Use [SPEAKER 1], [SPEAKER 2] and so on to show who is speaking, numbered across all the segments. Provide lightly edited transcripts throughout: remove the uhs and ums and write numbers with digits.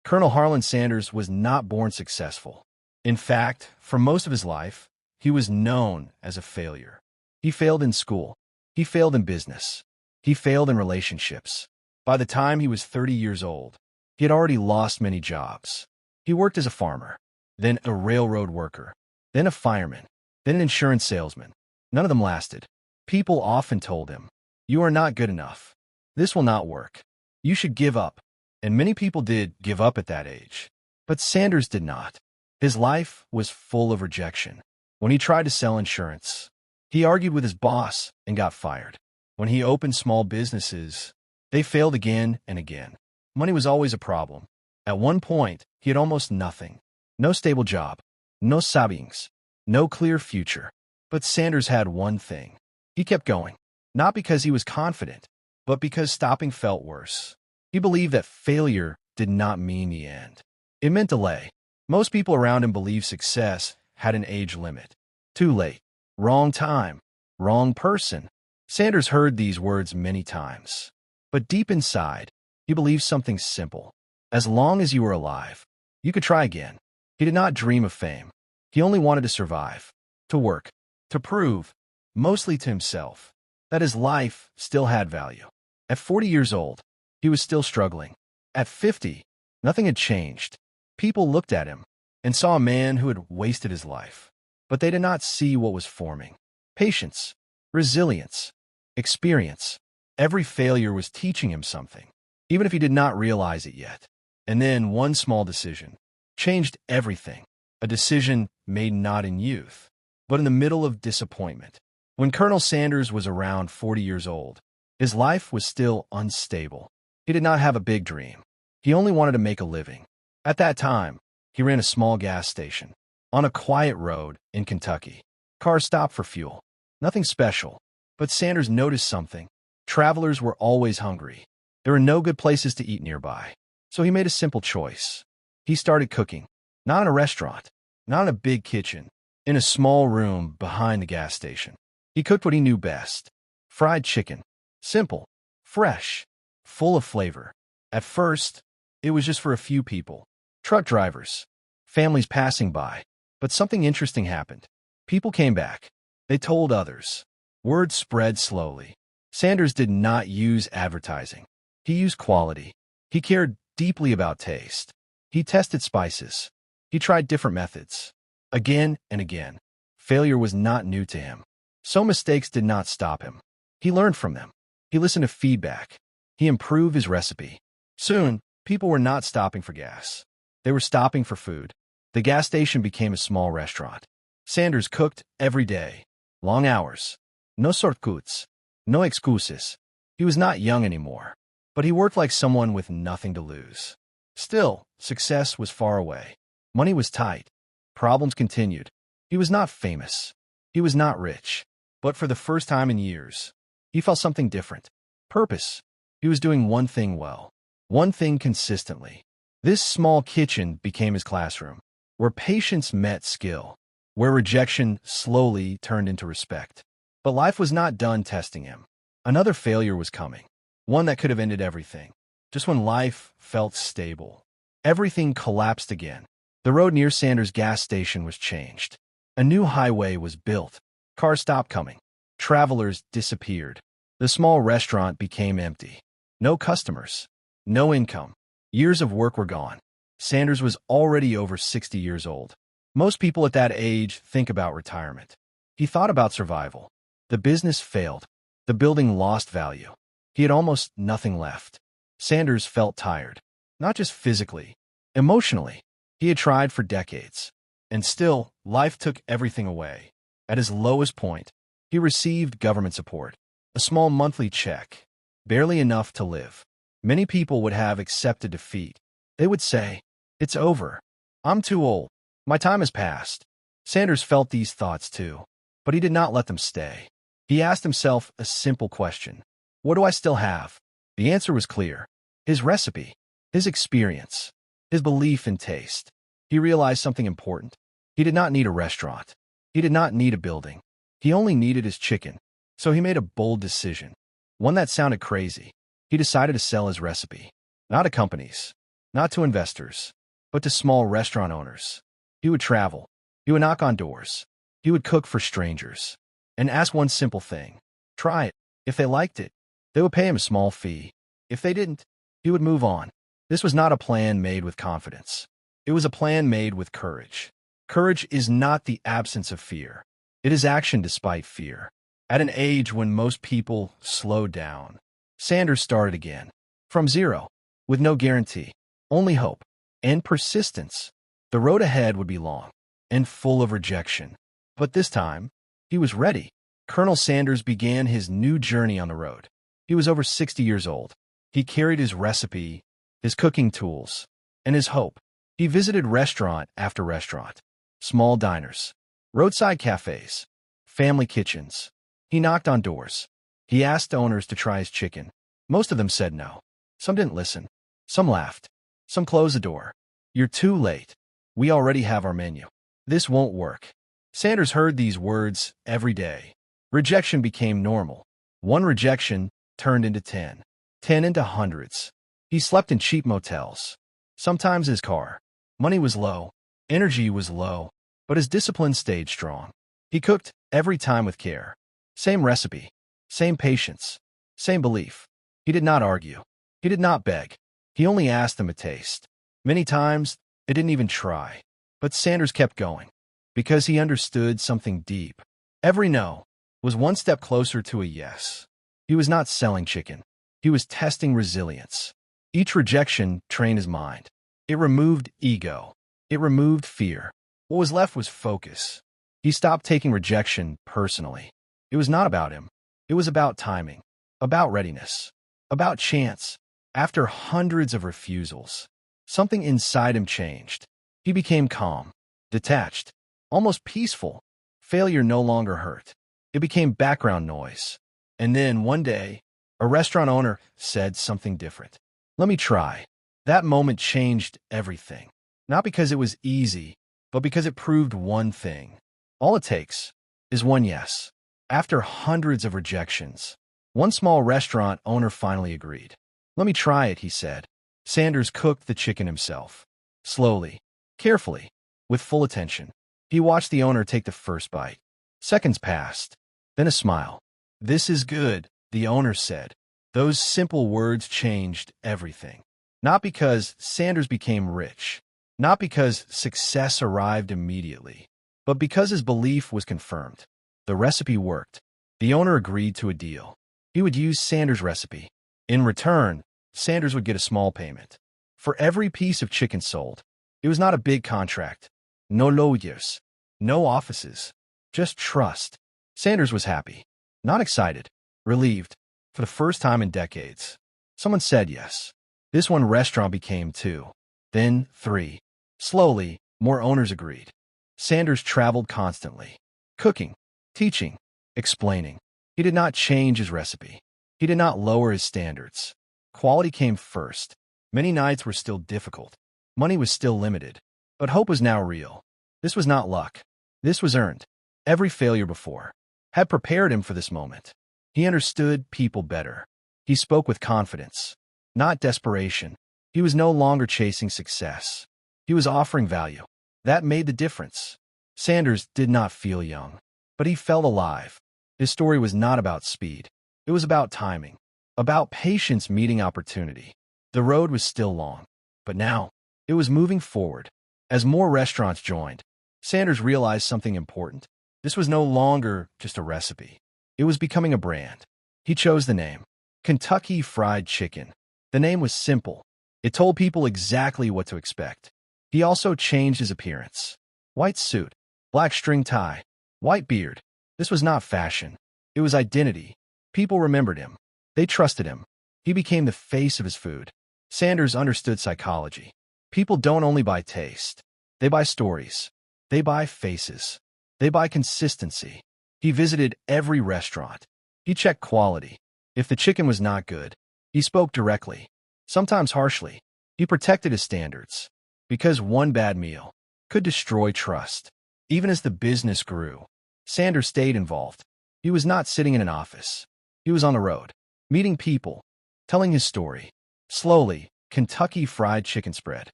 [SPEAKER 1] Colonel Harland Sanders was not born successful. In fact, for most of his life, he was known as a failure. He failed in school. He failed in business. He failed in relationships. By the time he was 30 years old, he had already lost many jobs. He worked as a farmer, then a railroad worker, then a fireman, then an insurance salesman. None of them lasted. People often told him, "You are not good enough. This will not work. You should give up." And many people did give up at that age. But Sanders did not. His life was full of rejection. When he tried to sell insurance, he argued with his boss and got fired. When he opened small businesses, they failed again and again. Money was always a problem. At one point, he had almost nothing. No stable job, no savings, no clear future. But Sanders had one thing. He kept going, not because he was confident, but because stopping felt worse. He believed that failure did not mean the end. It meant delay. Most people around him believed success had an age limit. Too late. Wrong time. Wrong person. Sanders heard these words many times. But deep inside, he believed something simple. As long as you were alive, you could try again. He did not dream of fame. He only wanted to survive, to work, to prove, mostly to himself, that his life still had value. At 40 years old, he was still struggling. At 50, nothing had changed. People looked at him and saw a man who had wasted his life. But they did not see what was forming. Patience, resilience, experience. Every failure was teaching him something, even if he did not realize it yet. And then one small decision changed everything. A decision made not in youth, but in the middle of disappointment. When Colonel Sanders was around 40 years old, his life was still unstable. He did not have a big dream. He only wanted to make a living. At that time, he ran a small gas station on a quiet road in Kentucky. Cars stopped for fuel. Nothing special. But Sanders noticed something. Travelers were always hungry. There were no good places to eat nearby. So he made a simple choice. He started cooking. Not in a restaurant. Not in a big kitchen. In a small room behind the gas station. He cooked what he knew best. Fried chicken. Simple. Fresh. Full of flavor. At first, it was just for a few people. Truck drivers. Families passing by. But something interesting happened. People came back. They told others. Word spread slowly. Sanders did not use advertising. He used quality. He cared deeply about taste. He tested spices. He tried different methods. Again and again. Failure was not new to him. So mistakes did not stop him. He learned from them. He listened to feedback. He improved his recipe. Soon, people were not stopping for gas. They were stopping for food. The gas station became a small restaurant. Sanders cooked every day. Long hours. No shortcuts. No excuses. He was not young anymore. But he worked like someone with nothing to lose. Still, success was far away. Money was tight. Problems continued. He was not famous. He was not rich. But for the first time in years, he felt something different. Purpose. He was doing one thing well. One thing consistently. This small kitchen became his classroom, where patience met skill, where rejection slowly turned into respect. But life was not done testing him. Another failure was coming, one that could have ended everything. Just when life felt stable, everything collapsed again. The road near Sanders' gas station was changed. A new highway was built. Cars stopped coming. Travelers disappeared. The small restaurant became empty. No customers. No income. Years of work were gone. Sanders was already over 60 years old. Most people at that age think about retirement. He thought about survival. The business failed. The building lost value. He had almost nothing left. Sanders felt tired. Not just physically, emotionally. He had tried for decades. And still, life took everything away. At his lowest point, he received government support. A small monthly check. Barely enough to live. Many people would have accepted defeat. They would say, "It's over. I'm too old. My time has passed." Sanders felt these thoughts too, but he did not let them stay. He asked himself a simple question. What do I still have? The answer was clear. His recipe, his experience, his belief in taste. He realized something important. He did not need a restaurant. He did not need a building. He only needed his chicken. So he made a bold decision. One that sounded crazy. He decided to sell his recipe. Not a company's. not to investors, but to small restaurant owners. He would travel. He would knock on doors. He would cook for strangers and ask one simple thing. Try it. If they liked it, they would pay him a small fee. If they didn't, he would move on. This was not a plan made with confidence. It was a plan made with courage. Courage is not the absence of fear. It is action despite fear. At an age when most people slowed down, Sanders started again. From zero, with no guarantee, only hope and persistence. The road ahead would be long and full of rejection. But this time, he was ready. Colonel Sanders began his new journey on the road. He was over 60 years old. He carried his recipe, his cooking tools, and his hope. He visited restaurant after restaurant, small diners, roadside cafes, family kitchens. He knocked on doors. He asked owners to try his chicken. Most of them said no. Some didn't listen. Some laughed. Some closed the door. You're too late. We already have our menu. This won't work. Sanders heard these words every day. Rejection became normal. One rejection turned into 10. 10 into hundreds. He slept in cheap motels. Sometimes his car. Money was low. Energy was low. But his discipline stayed strong. He cooked every time with care. Same recipe. Same patience. Same belief. He did not argue. He did not beg. He only asked them to taste. Many times, they didn't even try. But Sanders kept going. Because he understood something deep. Every no was one step closer to a yes. He was not selling chicken. He was testing resilience. Each rejection trained his mind. It removed ego. It removed fear. What was left was focus. He stopped taking rejection personally. It was not about him. It was about timing, about readiness, about chance. After hundreds of refusals, something inside him changed. He became calm, detached, almost peaceful. Failure no longer hurt. It became background noise. And then, one day, a restaurant owner said something different. Let me try. That moment changed everything. Not because it was easy, but because it proved one thing. All it takes is one yes. After hundreds of rejections, one small restaurant owner finally agreed. Let me try it, he said. Sanders cooked the chicken himself. Slowly, carefully, with full attention. He watched the owner take the first bite. Seconds passed. Then a smile. This is good, the owner said. Those simple words changed everything. Not because Sanders became rich, not because success arrived immediately, but because his belief was confirmed. The recipe worked. The owner agreed to a deal. He would use Sanders' recipe. In return, Sanders would get a small payment. For every piece of chicken sold, it was not a big contract. No lawyers, no offices, just trust. Sanders was happy, not excited, relieved. For the first time in decades, someone said yes. This one restaurant became 2, then 3. Slowly, more owners agreed. Sanders traveled constantly, cooking, teaching, explaining. He did not change his recipe. He did not lower his standards. Quality came first. Many nights were still difficult. Money was still limited. But hope was now real. This was not luck. This was earned. Every failure before had prepared him for this moment. He understood people better. He spoke with confidence, not desperation. He was no longer chasing success. He was offering value. That made the difference. Sanders did not feel young, but he felt alive. His story was not about speed. It was about timing, about patience meeting opportunity. The road was still long, but now it was moving forward. As more restaurants joined, Sanders realized something important. This was no longer just a recipe. It was becoming a brand. He chose the name, Kentucky Fried Chicken. The name was simple. It told people exactly what to expect. He also changed his appearance. White suit, black string tie, white beard. This was not fashion. It was identity. People remembered him. They trusted him. He became the face of his food. Sanders understood psychology. People don't only buy taste. They buy stories. They buy faces. They buy consistency. He visited every restaurant. He checked quality. If the chicken was not good, he spoke directly, sometimes harshly. He protected his standards. Because one bad meal could destroy trust. Even as the business grew, Sanders stayed involved. He was not sitting in an office. He was on the road, meeting people, telling his story. Slowly, Kentucky Fried Chicken spread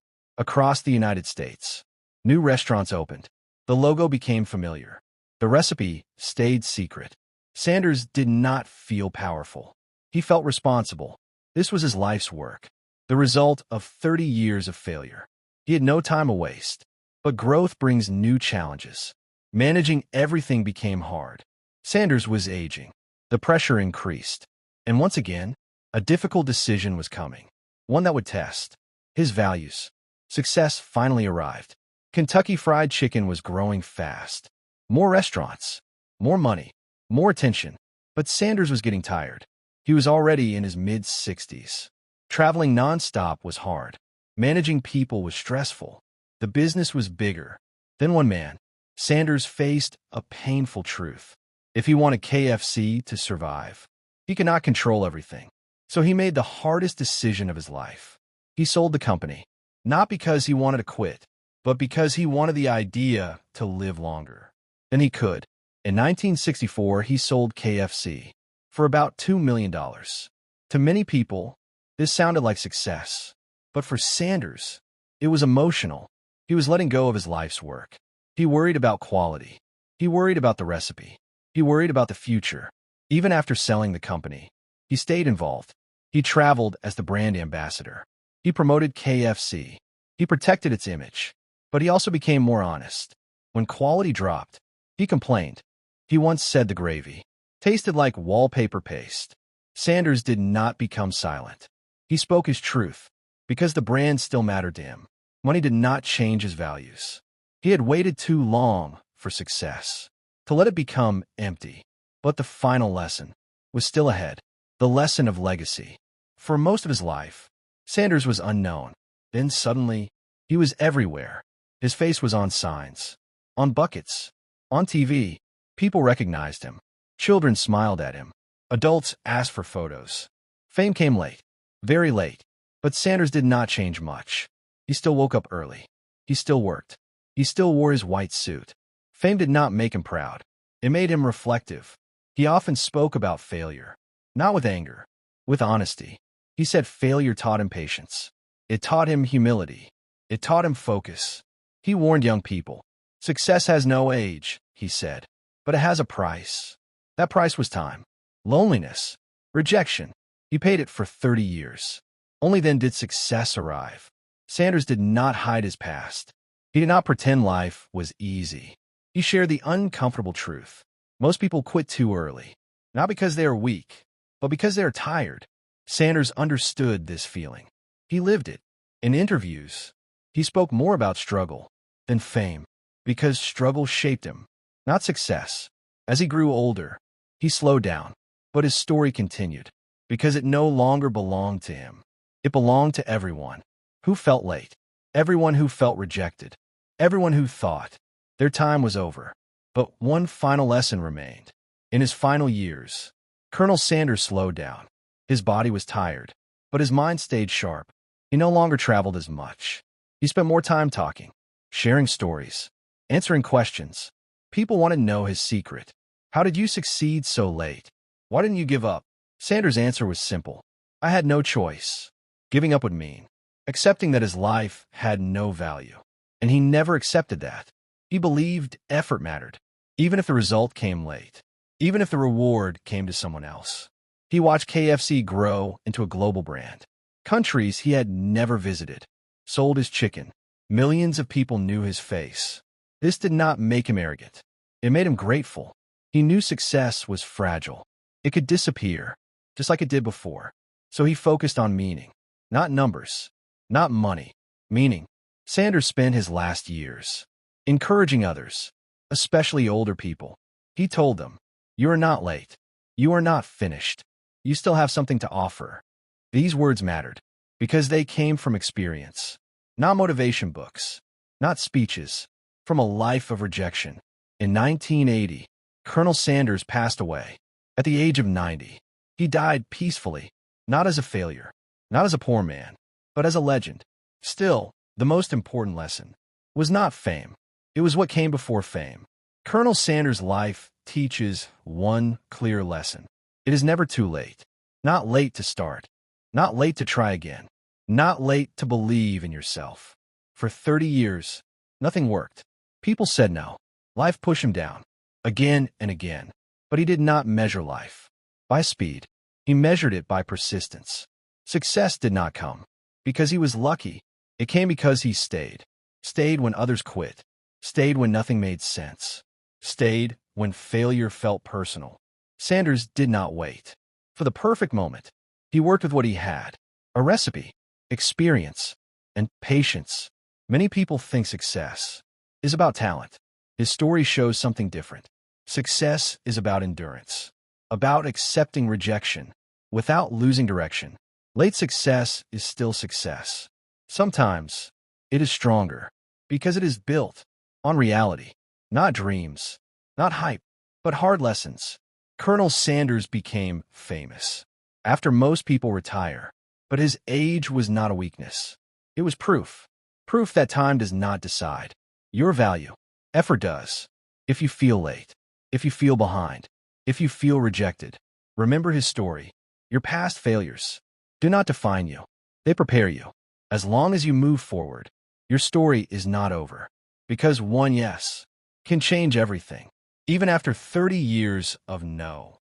[SPEAKER 1] across the United States. New restaurants opened. The logo became familiar. The recipe stayed secret. Sanders did not feel powerful. He felt responsible. This was his life's work, the result of 30 years of failure. He had no time to waste. But growth brings new challenges. Managing everything became hard. Sanders was aging. The pressure increased. And once again, a difficult decision was coming. One that would test his values. Success finally arrived. Kentucky Fried Chicken was growing fast. More restaurants, more money, more attention. But Sanders was getting tired. He was already in his mid-60s. Traveling nonstop was hard. Managing people was stressful. The business was bigger. Then one man, Sanders, faced a painful truth. If he wanted KFC to survive, he could not control everything. So he made the hardest decision of his life. He sold the company, not because he wanted to quit, but because he wanted the idea to live longer than he could. In 1964, he sold KFC for about $2 million. To many people, this sounded like success. But for Sanders, it was emotional. He was letting go of his life's work. He worried about quality. He worried about the recipe. He worried about the future. Even after selling the company, he stayed involved. He traveled as the brand ambassador. He promoted KFC. He protected its image. But he also became more honest. When quality dropped, he complained. He once said the gravy tasted like wallpaper paste. Sanders did not become silent. He spoke his truth, because the brand still mattered to him. Money did not change his values. He had waited too long for success to let it become empty. But the final lesson was still ahead, the lesson of legacy. For most of his life, Sanders was unknown. Then suddenly, he was everywhere. His face was on signs, on buckets, on TV. People recognized him. Children smiled at him. Adults asked for photos. Fame came late, very late. But Sanders did not change much. He still woke up early. He still worked. He still wore his white suit. Fame did not make him proud. It made him reflective. He often spoke about failure, not with anger, with honesty. He said failure taught him patience. It taught him humility. It taught him focus. He warned young people. Success has no age, he said, but it has a price. That price was time, loneliness, rejection. He paid it for 30 years. Only then did success arrive. Sanders did not hide his past. He did not pretend life was easy. He shared the uncomfortable truth. Most people quit too early, not because they are weak, but because they are tired. Sanders understood this feeling. He lived it. In interviews, he spoke more about struggle than fame, because struggle shaped him, not success. As he grew older, he slowed down, but his story continued, because it no longer belonged to him. It belonged to everyone who felt late, everyone who felt rejected, everyone who thought their time was over. But one final lesson remained. In his final years, Colonel Sanders slowed down. His body was tired, but his mind stayed sharp. He no longer traveled as much. He spent more time talking, sharing stories, answering questions. People wanted to know his secret. How did you succeed so late? Why didn't you give up? Sanders' answer was simple. I had no choice. Giving up would mean accepting that his life had no value. And he never accepted that. He believed effort mattered, even if the result came late, even if the reward came to someone else. He watched KFC grow into a global brand. Countries he had never visited sold his chicken. Millions of people knew his face. This did not make him arrogant. It made him grateful. He knew success was fragile. It could disappear, just like it did before. So he focused on meaning, not numbers, not money, meaning. Sanders spent his last years encouraging others, especially older people. He told them, "You are not late. You are not finished. You still have something to offer." These words mattered because they came from experience, not motivation books, not speeches, from a life of rejection. In 1980, Colonel Sanders passed away at the age of 90. He died peacefully, not as a failure, not as a poor man, but as a legend. Still, the most important lesson was not fame. It was what came before fame. Colonel Sanders' life teaches one clear lesson. It is never too late. Not late to start. Not late to try again. Not late to believe in yourself. For 30 years, nothing worked. People said no. Life pushed him down, again and again. But he did not measure life by speed. He measured it by persistence. Success did not come because he was lucky. It came because he stayed. Stayed when others quit. Stayed when nothing made sense. Stayed when failure felt personal. Sanders did not wait for the perfect moment. He worked with what he had: a recipe, experience, and patience. Many people think success is about talent. His story shows something different. Success is about endurance, about accepting rejection without losing direction. Late success is still success. Sometimes it is stronger because it is built on reality, not dreams, not hype, but hard lessons. Colonel Sanders became famous after most people retire, but his age was not a weakness. It was proof. Proof that time does not decide your value. Effort does. If you feel late, if you feel behind, if you feel rejected, remember his story. Your past failures do not define you. They prepare you. As long as you move forward, your story is not over. Because one yes can change everything, even after 30 years of no.